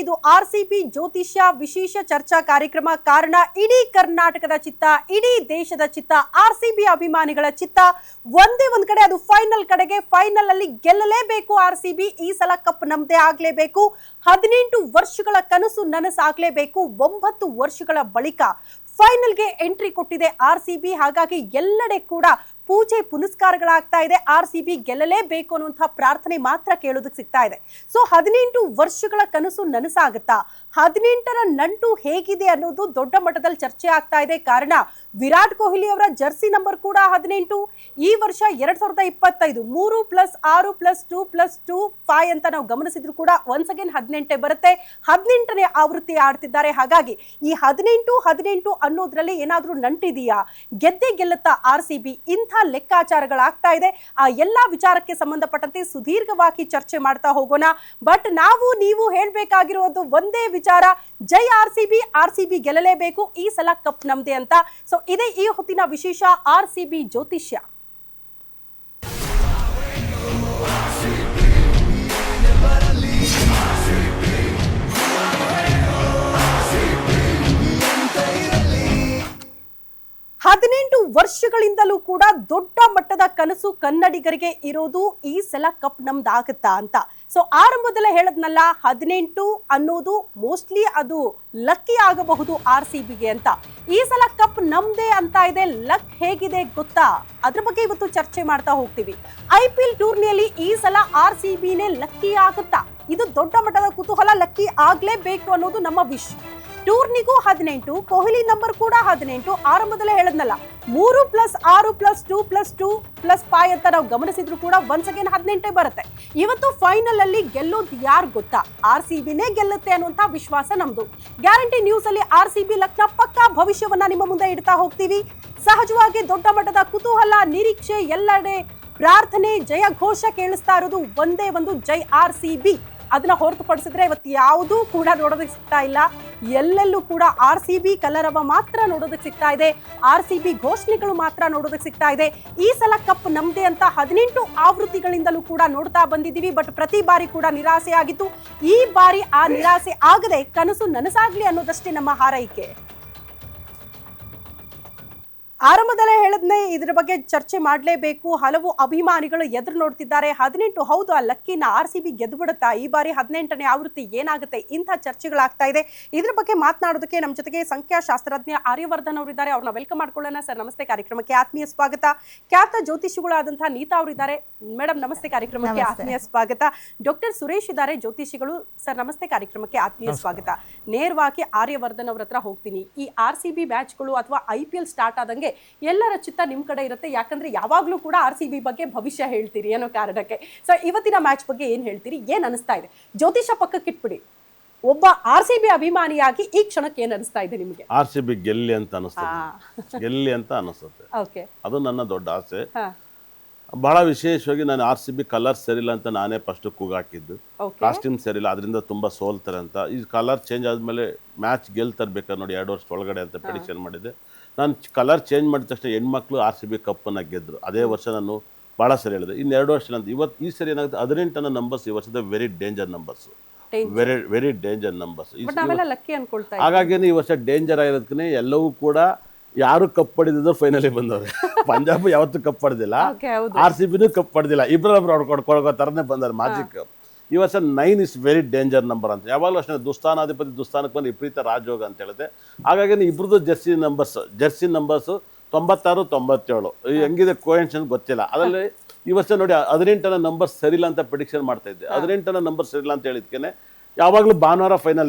ಇದು ಆರ್ಸಿಬಿ ಜ್ಯೋತಿಷ್ಯ ವಿಶೇಷ ಚರ್ಚಾ ಕಾರ್ಯಕ್ರಮ. ಕಾರಣ ಇಡೀ ಕರ್ನಾಟಕದ ಚಿತ್ತ, ಇಡೀ ದೇಶದ ಚಿತ್ತ, ಆರ್ಸಿಬಿ ಅಭಿಮಾನಿಗಳ ಚಿತ್ತ ಒಂದೇ ಒಂದ್ ಕಡೆ, ಅದು ಫೈನಲ್ ಕಡೆಗೆ. ಫೈನಲ್ ಅಲ್ಲಿ ಗೆಲ್ಲಲೇಬೇಕು ಆರ್ಸಿಬಿ. ಈ ಸಲ ಕಪ್ ನಮ್ದೇ ಆಗ್ಲೇಬೇಕು. 18 ವರ್ಷಗಳ ಕನಸು ನನಸಾಗ್ಲೇಬೇಕು. 9 ವರ್ಷಗಳ ಬಳಿಕ ಫೈನಲ್ಗೆ ಎಂಟ್ರಿ ಕೊಟ್ಟಿದೆ ಆರ್ಸಿಬಿ. ಹಾಗಾಗಿ ಎಲ್ಲೆಡೆ ಕೂಡ ಪೂಜೆ ಪುನಸ್ಕಾರಗಳಾಗ್ತಾ ಇದೆ. ಆರ್ಸಿಬಿ ಗೆಲ್ಲಲೇಬೇಕು ಅನ್ನುವಂತಹ ಪ್ರಾರ್ಥನೆ ಮಾತ್ರ ಕೇಳೋದಕ್ಕೆ ಸಿಗ್ತಾ ಇದೆ. ಸೊ 18 ವರ್ಷಗಳ ಕನಸು ನನಸಾಗುತ್ತಾ, 18ರ ನಂಟು ಹೇಗಿದೆ ಅನ್ನೋದು ದೊಡ್ಡ ಮಟ್ಟದಲ್ಲಿ ಚರ್ಚೆ ಆಗ್ತಾ ಇದೆ. ಕಾರಣ ವಿರಾಟ್ ಕೊಹ್ಲಿ ಅವರ ಜರ್ಸಿ ನಂಬರ್ ಕೂಡ 18. ಈ ವರ್ಷ 2025 3+6+2+2+5 ಅಂತ ನಾವು ಗಮನಿಸಿದ್ರು ಕೂಡ ಒನ್ಸ್ ಅಗೇನ್ 18 ಬರುತ್ತೆ. 18ನೇ ಆವೃತ್ತಿ ಆಡ್ತಿದ್ದಾರೆ. ಹಾಗಾಗಿ ಈ 18 ಅನ್ನೋದ್ರಲ್ಲಿ ಏನಾದ್ರೂ ನಂಟಿದೆಯಾ, ಗೆದ್ದೇ ಗೆಲ್ಲುತ್ತಾ ಆರ್ಸಿಬಿ? ಇಂಥ ಲೆಕ್ಕಾಚಾರಗಳಾಗ್ತಾ ಇದೆ. ಆ ಎಲ್ಲಾ ವಿಚಾರಕ್ಕೆ ಸಂಬಂಧಪಟ್ಟಂತೆ ಸುದೀರ್ಘವಾಗಿ ಚರ್ಚೆ ಮಾಡ್ತಾ ಹೋಗೋಣ. ಬಟ್ ನೀವು ಹೇಳ್ಬೇಕಾಗಿರೋದು ಒಂದೇ ವಿಚಾರ, ಜೈ ಆರ್ಸಿಬಿ, ಆರ್ಸಿಬಿ ಗೆಲ್ಲಲೇಬೇಕು, ಈ ಸಲ ಕಪ್ ನಮ್ದೆ ಅಂತ. ಸೊ ಇದೇ ಈ ಹೊತ್ತಿನ ವಿಶೇಷ ಆರ್ಸಿಬಿ ಜ್ಯೋತಿಷ್ಯ. ಹದಿನೆಂಟು ವರ್ಷಗಳಿಂದಲೂ ಕೂಡ ದೊಡ್ಡ ಮಟ್ಟದ ಕನಸು ಕನ್ನಡಿಗರಿಗೆ ಇರೋದು ಈ ಸಲ ಕಪ್ ನಮ್ದಾಗುತ್ತಾ ಅಂತ. ಸೊ ಆರಂಭದಲ್ಲೇ ಹೇಳದ್ನಲ್ಲ, 18 ಅನ್ನೋದು ಮೋಸ್ಟ್ಲಿ ಅದು ಲಕ್ಕಿ ಆಗಬಹುದು ಆರ್ಸಿಬಿಗೆ ಅಂತ. ಈ ಸಲ ಕಪ್ ನಮ್ದೇ ಅಂತ ಇದೆ. ಲಕ್ ಹೇಗಿದೆ ಗೊತ್ತಾ? ಅದ್ರ ಬಗ್ಗೆ ಇವತ್ತು ಚರ್ಚೆ ಮಾಡ್ತಾ ಹೋಗ್ತೀವಿ. IPL ಟೂರ್ನಿಯಲ್ಲಿ ಈ ಸಲ ಆರ್ಸಿಬಿನೇ ಲಕ್ಕಿ ಆಗುತ್ತಾ? ಇದು ದೊಡ್ಡ ಮಟ್ಟದ ಕುತೂಹಲ. ಲಕ್ಕಿ ಆಗ್ಲೇಬೇಕು ಅನ್ನೋದು ನಮ್ಮ ವಿಶ್. ಟೂರ್ನಿಗೂ 18, ಕೊಹ್ಲಿ ನಂಬರ್ ಕೂಡ 18. ಆರಂಭದಲ್ಲೇ ಹೇಳದ್ನಲ್ಲ, 3+6+2+2+5 ಅಂತ ನಾವು ಗಮನಿಸಿದ್ರು ಕೂಡ ಒನ್ಸ್ ಅಗೇನ್ 18 ಬರುತ್ತೆ. ಇವತ್ತು ಫೈನಲ್ ಅಲ್ಲಿ ಗೆಲ್ಲೋದು ಯಾರು ಗೊತ್ತಾ? ಆರ್ಸಿಬಿನೇ ಗೆಲ್ಲುತ್ತೆ ಅನ್ನುವಂತ ವಿಶ್ವಾಸ ನಮ್ದು. ಗ್ಯಾರಂಟಿ ನ್ಯೂಸ್ ಅಲ್ಲಿ ಆರ್ಸಿಬಿ ಲಕ್ನ ಪಕ್ಕಾ ಭವಿಷ್ಯವನ್ನ ನಿಮ್ಮ ಮುಂದೆ ಇಡ್ತಾ ಹೋಗ್ತೀವಿ. ಸಹಜವಾಗಿ ದೊಡ್ಡ ಮಟ್ಟದ ಕುತೂಹಲ, ನಿರೀಕ್ಷೆ, ಎಲ್ಲೆಡೆ ಪ್ರಾರ್ಥನೆ, ಜಯ ಘೋಷ ಕೇಳಿಸ್ತಾ ಇರೋದು ಒಂದೇ ಒಂದು, ಜೈ ಆರ್ಸಿಬಿ. ಅದನ್ನ ಹೊರತುಪಡಿಸಿದ್ರೆ ಇವತ್ತು ಯಾವುದೂ ಕೂಡ ನೋಡೋದಕ್ಕೆ ಸಿಗ್ತಾ ಇಲ್ಲ. ಎಲ್ಲೆಲ್ಲೂ ಕೂಡ ಆರ್ಸಿಬಿ ಕಲರವ ಮಾತ್ರ ನೋಡೋದಕ್ಕೆ ಸಿಗ್ತಾ ಇದೆ. ಆರ್ಸಿಬಿ ಘೋಷಣೆಗಳು ಮಾತ್ರ ನೋಡೋದಕ್ಕೆ ಸಿಗ್ತಾ ಇದೆ. ಈ ಸಲ ಕಪ್ ನಮ್ದೇ ಅಂತ 18 ಆವೃತ್ತಿಗಳಿಂದಲೂ ಕೂಡ ನೋಡ್ತಾ ಬಂದಿದ್ದೀವಿ. ಬಟ್ ಪ್ರತಿ ಬಾರಿ ಕೂಡ ನಿರಾಸೆ ಆಗಿತ್ತು. ಈ ಬಾರಿ ಆ ನಿರಾಸೆ ಆಗದೆ ಕನಸು ನನಸಾಗ್ಲಿ ಅನ್ನೋದಷ್ಟೇ ನಮ್ಮ ಹಾರೈಕೆ. ಆರಂಭದಲ್ಲೇ ಹೇಳದ್ನೆ, ಇದ್ರ ಬಗ್ಗೆ ಚರ್ಚೆ ಮಾಡಲೇಬೇಕು. ಹಲವು ಅಭಿಮಾನಿಗಳು ಎದುರು ನೋಡ್ತಿದ್ದಾರೆ. 18 ಹೌದು, ಆ ಲಕ್ಕಿನ ಆರ್ಸಿಬಿ ಗೆದ್ದು ಬಿಡುತ್ತಾ? ಈ ಬಾರಿ 18ನೇ ಆವೃತ್ತಿ ಏನಾಗುತ್ತೆ? ಇಂಥ ಚರ್ಚೆಗಳಾಗ್ತಾ ಇದೆ. ಇದ್ರ ಬಗ್ಗೆ ಮಾತನಾಡೋದಕ್ಕೆ ನಮ್ಮ ಜೊತೆಗೆ ಸಂಖ್ಯಾಶಾಸ್ತ್ರಜ್ಞ ಆರ್ಯವರ್ಧನ್ ಅವರಿದ್ದಾರೆ. ಅವ್ರನ್ನ ವೆಲ್ಕಮ್ ಮಾಡ್ಕೊಳ್ಳೋಣ. ಸರ್ ನಮಸ್ತೆ, ಕಾರ್ಯಕ್ರಮಕ್ಕೆ ಆತ್ಮೀಯ ಸ್ವಾಗತ. ಖ್ಯಾತ ಜ್ಯೋತಿಷಿಗಳಾದಂತಹ ನೀತಾ ಅವರಿದ್ದಾರೆ. ಮೇಡಮ್ ನಮಸ್ತೆ, ಕಾರ್ಯಕ್ರಮಕ್ಕೆ ಆತ್ಮೀಯ ಸ್ವಾಗತ. ಡಾಕ್ಟರ್ ಸುರೇಶ್ ಇದ್ದಾರೆ, ಜ್ಯೋತಿಷಿಗಳು. ಸರ್ ನಮಸ್ತೆ, ಕಾರ್ಯಕ್ರಮಕ್ಕೆ ಆತ್ಮೀಯ ಸ್ವಾಗತ. ನೇರವಾಗಿ ಆರ್ಯವರ್ಧನ್ ಅವ್ರ ಹತ್ರ ಹೋಗ್ತೀನಿ. ಈ ಆರ್ಸಿಬಿ ಮ್ಯಾಚ್ಗಳು ಅಥವಾ IPL ಸ್ಟಾರ್ಟ್ ಆದಂಗೆ ಎಲ್ಲರ ಚಿತ್ತ ನಿಮ್ ಕಡೆ ಇರುತ್ತೆ. ಯಾಕಂದ್ರೆ ಯಾವಾಗ್ಲೂ ಕೂಡ ಆರ್ಸಿಬಿ ಬಗ್ಗೆ ಭವಿಷ್ಯ ಹೇಳ್ತೀರಿ ಅನ್ನೋ ಕಾರಣಕ್ಕೆ. ಸೊ ಇವತ್ತಿನ ಮ್ಯಾಚ್ ಬಗ್ಗೆ ಏನ್ ಹೇಳ್ತೀರಿ? ಏನ್ ಅನಿಸ್ತಾ ಇದೆ? ಜ್ಯೋತಿಷ ಪಕ್ಕಕ್ಕಿಟ್ಬಿಡಿ, ಒಬ್ಬ ಆರ್ಸಿಬಿ ಅಭಿಮಾನಿಯಾಗಿ ಈ ಕ್ಷಣಕ್ಕೆ ಏನ್ ಅನಿಸ್ತಾ ಇದೆ ನಿಮಗೆ? ಆರ್ಸಿಬಿ ಗೆಲ್ಲಿ ಅಂತ ಗೆಲ್ಲಿ ಅಂತ ಅನಿಸುತ್ತೆ. ಓಕೆ, ಅದು ನನ್ನ ದೊಡ್ಡ ಆಸೆ. ಬಹಳ ವಿಶೇಷವಾಗಿ ನಾನು ಆರ್ಸಿಬಿ ಕಲರ್ ಸರಿಲ್ಲ ಅಂತ ನಾನೇ ಫಸ್ಟ್ ಕೂಗಾಕಿದ್ದು. ಕಾಸ್ಟ್ಯೂಮ್ ಸರಿಲ್ಲ, ಅದರಿಂದ ತುಂಬಾ ಸೋಲ್ತಾರೆ ಅಂತ. ಈ ಕಲರ್ ಚೇಂಜ್ ಆದ್ಮೇಲೆ ಮ್ಯಾಚ್ ಗೆಲ್ತಾರೆ ಬೇಕಾದ್ರೆ ನೋಡಿ 2 ವರ್ಷ ಒಳಗಡೆ ಅಂತ ಪ್ರೆಡಿಕ್ಷನ್ ಮಾಡಿದ್ದೆ. ನಾನು ಕಲರ್ ಚೇಂಜ್ ಮಾಡಿದ ತಕ್ಷಣ ಹೆಣ್ಮಕ್ಳು ಆರ್ಸಿಬಿ ಕಪ್ಪನ್ನು ಗೆದ್ರು. ಅದೇ ವರ್ಷ ನಾನು ಭಾಳ ಸರಿ ಹೇಳಿದೆ. ಇನ್ನು 2 ವರ್ಷ ನಂತರ ಇವತ್ತು ಈ ಸರಿ ಏನಾಗುತ್ತೆ, 18 ನಂಬರ್ಸ್ ಈ ವರ್ಷದ very danger numbers, very danger numbers. ಹಾಗಾಗಿ ಈ ವರ್ಷ ಡೇಂಜರ್ ಆಗಿರೋದಕ್ಕೆ ಎಲ್ಲವೂ ಕೂಡ ಯಾರು ಕಪ್ ಪಡೆದಿದ್ರು ಫೈನಲಿ ಬಂದವ್ರೆ. ಪಂಜಾಬ್ ಯಾವತ್ತೂ ಕಪ್ ಪಡೆದಿಲ್ಲ, ಆರ್ಸಿಬಿನೂ ಕಪ್ ಪಡೆದಿಲ್ಲ. ಇಬ್ಬರೊಬ್ರು ಹೊಡ್ಕೊಳ್ಕೊ ತರನೇ ಬಂದಾರೆ ಮ್ಯಾಜಿಕ್. ಈ ವರ್ಷ 9 ಇಸ್ ವೆರಿ ಡೇಂಜರ್ ನಂಬರ್ ಅಂತ. ಯಾವಾಗಲೂ ಅಷ್ಟೇ, ದುಸ್ಥಾನಾಧಿಪತಿ ದುಸ್ಥಾನಕ್ಕೆ ಬಂದು ವಿಪರೀತ ರಾಜಯೋಗ ಅಂತ ಹೇಳಿದೆ. ಹಾಗಾಗಿ ಇಬ್ಬರದು ಜರ್ಸಿ ನಂಬರ್ಸ್ 96, 97. ಹೆಂಗಿದೆ ಕೋಇನ್ಸಿಡೆನ್ಸ್ ಗೊತ್ತಿಲ್ಲ. ಅದರಲ್ಲಿ ಈ ವರ್ಷ ನೋಡಿ 18ನ ನಂಬರ್ ಸರಿಲ್ಲ ಅಂತ ಪ್ರಿಡಿಕ್ಷನ್ ಮಾಡ್ತಾ ಇದ್ದೆ. 18ನ ನಂಬರ್ ಸರಿಲ್ಲ ಅಂತ ಹೇಳಿದ್ಕೇನೆ ಯಾವಾಗಲೂ ಭಾನುವಾರ ಫೈನಲ್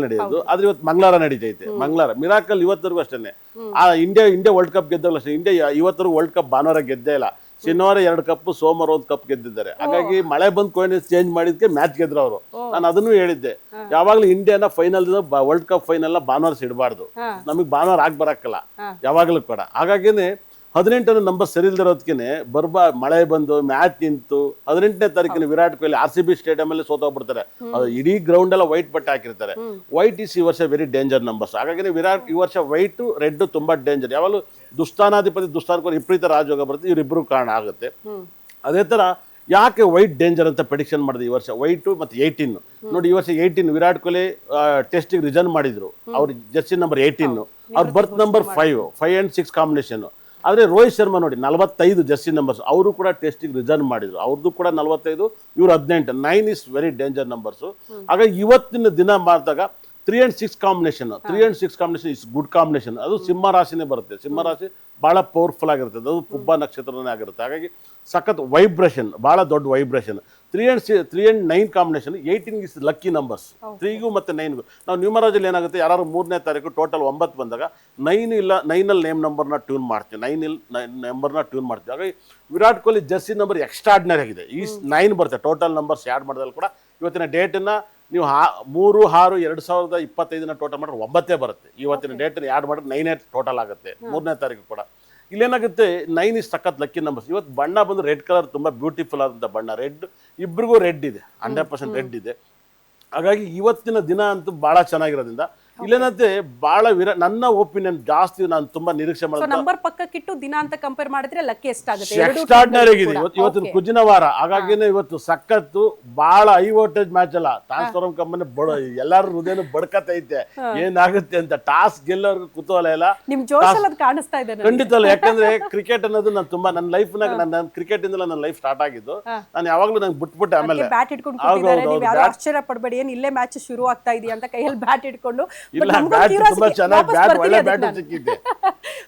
ನಡೆಯೋದು. ಆದ್ರೆ ಇವತ್ತು ಮಂಗಳವಾರ ನಡೀತೈತೆ. ಮಂಗಳವಾರ ಮಿರಾಕಲ್ ಇವತ್ತರೆಗೂ ಅಷ್ಟೇ. ಆ ಇಂಡಿಯಾ ವರ್ಲ್ಡ್ ಕಪ್ ಗೆದ್ದಲ್ಲ ಅಷ್ಟೇ. ಇಂಡಿಯಾ ಇವತ್ತರೆಗೂ ವರ್ಲ್ಡ್ ಕಪ್ ಭಾನುವಾರ ಗೆದ್ದೇ ಇಲ್ಲ. ಶನಿವಾರ 2 ಕಪ್, ಸೋಮವಾರ 1 ಕಪ್ ಗೆದ್ದಿದ್ದಾರೆ. ಹಾಗಾಗಿ ಮಳೆ ಬಂದ್ ಕೋಇನ್ಸಿಡೆನ್ಸ್ ಚೇಂಜ್ ಮಾಡಿದ್ಕೆ ಮ್ಯಾಚ್ ಗೆದ್ರು ಅವರು. ನಾನು ಅದನ್ನು ಹೇಳಿದ್ದೆ, ಯಾವಾಗ್ಲೂ ಇಂಡಿಯಾನ ಫೈನಲ್ ವರ್ಲ್ಡ್ ಕಪ್ ಫೈನಲ್ ಭಾನುವಾರ ಸಿಡಬಾರ್ದು. ನಮಗ್ ಭಾನುವಾರ ಆಗ್ ಬರಕ್ಕಲ್ಲ ಯಾವಾಗ್ಲೂ ಕೂಡ. ಹಾಗಾಗಿನೇ 18ನೇ ನಂಬರ್ ಸರಿ ಇಲ್ದಿರೋದಕ್ಕೆ ಮಳೆ ಬಂದು ಮ್ಯಾಚ್ ನಿಂತು 18ನೇ ತಾರೀಕಿನ ವಿರಾಟ್ ಕೊಹ್ಲಿ RCB ಸ್ಟೇಡಿಯಂ ಅಲ್ಲಿ ಸೋತೋಗ್ಬಿಡ್ತಾರೆ. ಇಡೀ ಗ್ರೌಂಡ್ ಎಲ್ಲ ವೈಟ್ ಬಟ್ಟೆ ಹಾಕಿರ್ತಾರೆ. ವೈಟ್ ಇಸ್ ಈ ವರ್ಷ ವೆರಿ ಡೇಂಜರ್ ನಂಬರ್ಸ್. ಹಾಗಾಗಿ ವಿರಾಟ್ ಈ ವರ್ಷ ವೈಟ್ ರೆಡ್ ತುಂಬಾ ಡೇಂಜರ್. ಯಾವಾಗಲೂ ದುಸ್ಥಾನಾಧಿಪತಿ ದುಸ್ಥಾನಕ್ಕೆ ವಿಪರೀತ ರಾಜಯೋಗ ಬರುತ್ತೆ. ಇವರಿಬ್ರು ಕಾರಣ ಆಗುತ್ತೆ. ಅದೇ ತರ ಯಾಕೆ ವೈಟ್ ಡೇಂಜರ್ ಅಂತ ಪ್ರೆಡಿಕ್ಷನ್ ಮಾಡಿದೆ ಈ ವರ್ಷ ವೈಟು ಮತ್ತು 18 ನೋಡಿ ಈ ವರ್ಷ 18 ವಿರಾಟ್ ಕೊಹ್ಲಿ ಟೆಸ್ಟಿಗೆ ರಿಸರ್ನ್ ಮಾಡಿದ್ರು ಅವ್ರ ಜರ್ಸಿ ನಂಬರ್ 18 ಅವ್ರ ಬರ್ತ್ ನಂಬರ್ 5 and 6 ಕಾಂಬಿನೇಷನ್. ಆದರೆ ರೋಹಿತ್ ಶರ್ಮಾ ನೋಡಿ 45 ಜರ್ಸಿ ನಂಬರ್ಸ್, ಅವರು ಕೂಡ ಟೆಸ್ಟಿಗೆ ರಿಸರ್ನ್ ಮಾಡಿದ್ರು, ಅವ್ರದ್ದು ಕೂಡ 45, ಇವ್ರು 18. 9 ಇಸ್ ವೆರಿ ಡೇಂಜರ್ ನಂಬರ್ಸು. ಹಾಗಾಗಿ ಇವತ್ತಿನ ದಿನ ಮಾಡಿದಾಗ 3 and 6 combination, 3 and 6 combination is good combination. ಅದು ಸಿಂಹ ರಾಶಿನೇ ಬರುತ್ತೆ, ಸಿಂಹ ರಾಶಿ ಭಾಳ ಪವರ್ಫುಲ್ ಆಗಿರುತ್ತೆ, ಅದು ಪುಬ್ಬ ನಕ್ಷತ್ರನೇ ಆಗಿರುತ್ತೆ. ಹಾಗಾಗಿ ಸಖತ್ ವೈಬ್ರೇಷನ್, ಭಾಳ ದೊಡ್ಡ vibration. 3 and 9 combination. 18 is lucky numbers, 3ಗೂ ಮತ್ತು 9ಗೂ. ನಾವು ನ್ಯೂಮರಾಜಲ್ಲಿ ಏನಾಗುತ್ತೆ, ಯಾರು 3ನೇ ತಾರೀಕು ಟೋಟಲ್ 9 ಬಂದಾಗ 9 ಇಲ್ಲ 9ಅಲ್ಲಿ ನೇಮ್ ನಂಬರ್ನ ಟ್ಯೂನ್ ಮಾಡ್ತೀವಿ, 9 ನಂಬರ್ನ ಟ್ಯೂನ್ ಮಾಡ್ತೀವಿ. ಹಾಗಾಗಿ Virat Kohli Jersey number extraordinary ಆಗಿದೆ. ಈ 9 ಬರುತ್ತೆ ಟೋಟಲ್ ನಂಬರ್ಸ್ ಆ್ಯಡ್ ಮಾಡಿದಲ್ಲಿ ಕೂಡ. ಇವತ್ತಿನ ಡೇಟನ್ನು ನೀವು 3/6/2025 ಟೋಟಲ್ ಮಾಡಿದ್ರೆ 9 ಬರುತ್ತೆ. ಇವತ್ತಿನ ಡೇಟನ್ನು ಆ್ಯಡ್ ಮಾಡಿದ್ರೆ 9 ಟೋಟಲ್ ಆಗುತ್ತೆ 3ನೇ ತಾರೀಕು ಕೂಡ. ಇಲ್ಲೇನಾಗುತ್ತೆ 9 ಇಸ್ ಸಖತ್ ಲಕ್ಕಿ ನಂಬರ್ಸ್. ಇವತ್ತು ಬಣ್ಣ ಬಂದು ರೆಡ್ ಕಲರ್, ತುಂಬ ಬ್ಯೂಟಿಫುಲ್ ಆದಂಥ ಬಣ್ಣ ರೆಡ್. ಇಬ್ಬರಿಗೂ ರೆಡ್ ಇದೆ, 100% ರೆಡ್ ಇದೆ. ಹಾಗಾಗಿ ಇವತ್ತಿನ ದಿನ ಅಂತೂ ಭಾಳ ಚೆನ್ನಾಗಿರೋದ್ರಿಂದ ಇಲ್ಲೇನಂತೆ ಭಾಳ ನನ್ನ ಒಪಿನಿಯನ್ ಜಾಸ್ತಿ ನಾನು ತುಂಬಾ ನಿರೀಕ್ಷೆ ಮಾಡಿದ ನಂಬರ್ ಪಕ್ಕಕ್ಕಿಟ್ಟು ದಿನ ಅಂತ ಕಂಪೇರ್ ಮಾಡಿದ್ರೆ ಲಕ್ಕಿ ಎಷ್ಟಾಗುತ್ತೆ? ಎಕ್ಸ್ಟ್ರಾರ್ಡಿನರಿ ಆಗಿದೆ ಇವತ್ತಿನ ಕುಜಿನ ವಾರ. ಹಾಗಾಗಿನೇ ಇವತ್ತು ಸಖತ್ತು ಭಾಳ ಹೈ ವೋಲ್ಟೇಜ್ ಮ್ಯಾಚ್ ಅಲ್ಲ, ಟ್ರಾನ್ಸ್ಫಾರ್ಮ್ ಕಂಪನಿ ಎಲ್ಲಾರು ಹೃದಯನು ಬಡ್ಕತೈತೆ ಏನಾಗುತ್ತೆ ಅಂತ. ಟಾಸ್ ಗೆಲ್ಲೋರ್ಗು ಕುತೂಹಲ ಇಲ್ಲ, ನಿಮ್ ಜೋಶಲ್ಲಿ ಅದು ಕಾಣಿಸ್ತಾ ಇದೆ ಖಂಡಿತ ಅಲ್ಲ. ಯಾಕಂದ್ರೆ ಕ್ರಿಕೆಟ್ ಅನ್ನೋದು ನಾನು ತುಂಬಾ ನನ್ನ ಲೈಫ್ನಾಗ ನನ್ನ ಕ್ರಿಕೆಟ್ ಇಂದಲ್ಲ ನನ್ನ ಲೈಫ್ ಸ್ಟಾರ್ಟ್ ಆಗಿದ್ದು. ನಾನು ಯಾವಾಗ್ಲೂ ನಂಗೆ ಬಿಟ್ಬಿಟ್ಟೆ. ಆಮೇಲೆ ಬ್ಯಾಟ್ ಇಟ್ಕೊಂಡು ಕೂತಿದ್ದಾರೆ, ನೀವು ಯಾರು ಆಶ್ಚರ್ಯ ಪಡಬೇಡಿ, ಏನ್ ಇಲ್ಲೇ ಮ್ಯಾಚ್ ಶುರು ಆಗ್ತಾ ಇದೆಯಾ ಅಂತ ಕೈಯಲ್ಲಿ ಬ್ಯಾಟ್ ಇಟ್ಕೊಂಡು. ಇಲ್ಲ, ಬ್ಯಾಟ್ ತುಂಬಾ ಚೆನ್ನಾಗಿ, ಬ್ಯಾಟ್ ಒಳ್ಳೆ ಬ್ಯಾಟ್ ಸಿಕ್ಕಿದೆ.